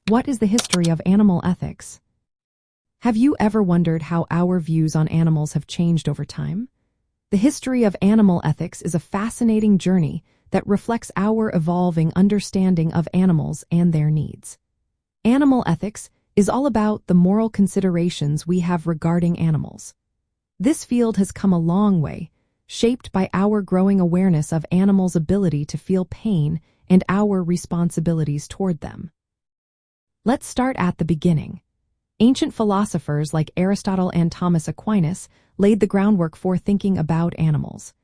What is the history of animal ethics? Have you ever wondered how our views on animals have changed over time? The history of animal ethics is a fascinating journey that reflects our evolving understanding of animals and their needs. Animal ethics is all about the moral considerations we have regarding animals. This field has come a long way, shaped by our growing awareness of animals' ability to feel pain and our responsibilities toward them. Let's start at the beginning. Ancient philosophers like Aristotle and Thomas Aquinas laid the groundwork for thinking about animals.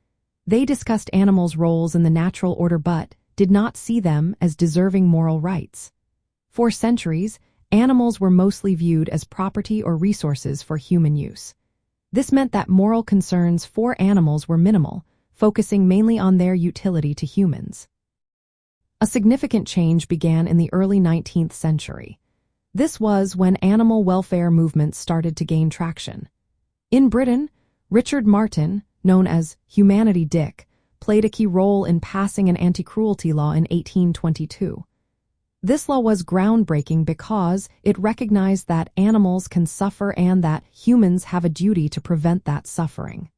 They discussed animals' roles in the natural order but did not see them as deserving moral rights. For centuries, animals were mostly viewed as property or resources for human use. This meant that moral concerns for animals were minimal, focusing mainly on their utility to humans. A significant change began in the early 19th century. This was when animal welfare movements started to gain traction. In Britain, Richard Martin, known as Humanity Dick, played a key role in passing an anti-cruelty law in 1822. This law was groundbreaking because it recognized that animals can suffer and that humans have a duty to prevent that suffering.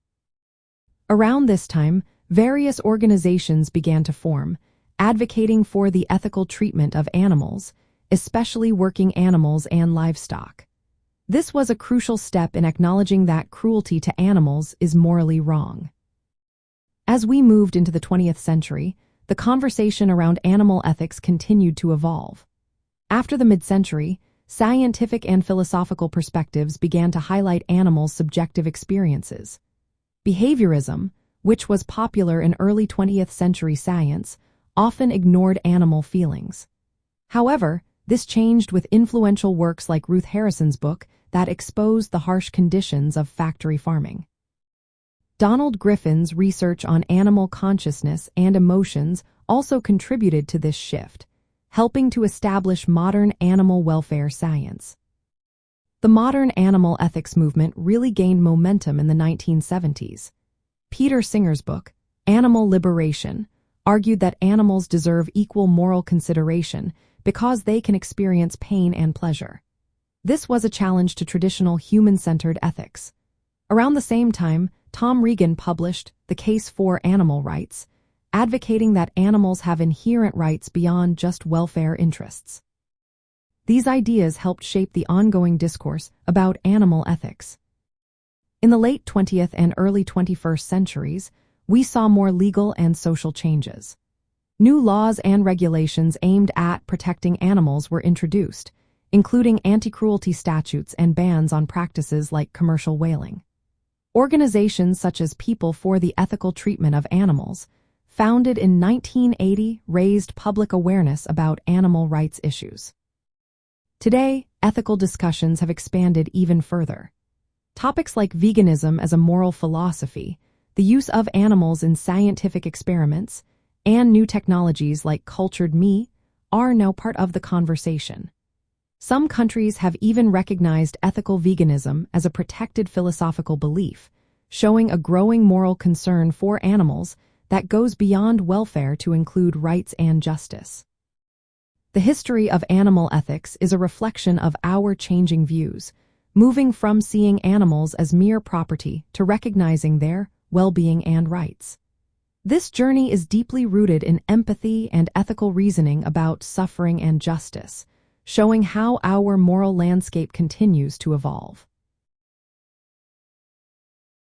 Around this time, various organizations began to form, advocating for the ethical treatment of animals, especially working animals and livestock. This was a crucial step in acknowledging that cruelty to animals is morally wrong. As we moved into the 20th century, the conversation around animal ethics continued to evolve. After the mid-century, scientific and philosophical perspectives began to highlight animals' subjective experiences. Behaviorism, which was popular in early 20th century science, often ignored animal feelings. However, this changed with influential works like Ruth Harrison's book that exposed the harsh conditions of factory farming. Donald Griffin's research on animal consciousness and emotions also contributed to this shift, helping to establish modern animal welfare science. The modern animal ethics movement really gained momentum in the 1970s. Peter Singer's book, Animal Liberation, argued that animals deserve equal moral consideration because they can experience pain and pleasure. This was a challenge to traditional human-centered ethics. Around the same time, Tom Regan published The Case for Animal Rights, advocating that animals have inherent rights beyond just welfare interests. These ideas helped shape the ongoing discourse about animal ethics. In the late 20th and early 21st centuries, we saw more legal and social changes. New laws and regulations aimed at protecting animals were introduced, including anti-cruelty statutes and bans on practices like commercial whaling. Organizations such as People for the Ethical Treatment of Animals, founded in 1980, raised public awareness about animal rights issues. Today, ethical discussions have expanded even further. Topics like veganism as a moral philosophy, the use of animals in scientific experiments, and new technologies like cultured meat are now part of the conversation. Some countries have even recognized ethical veganism as a protected philosophical belief, showing a growing moral concern for animals that goes beyond welfare to include rights and justice. The history of animal ethics is a reflection of our changing views, moving from seeing animals as mere property to recognizing their well-being and rights. This journey is deeply rooted in empathy and ethical reasoning about suffering and justice, showing how our moral landscape continues to evolve.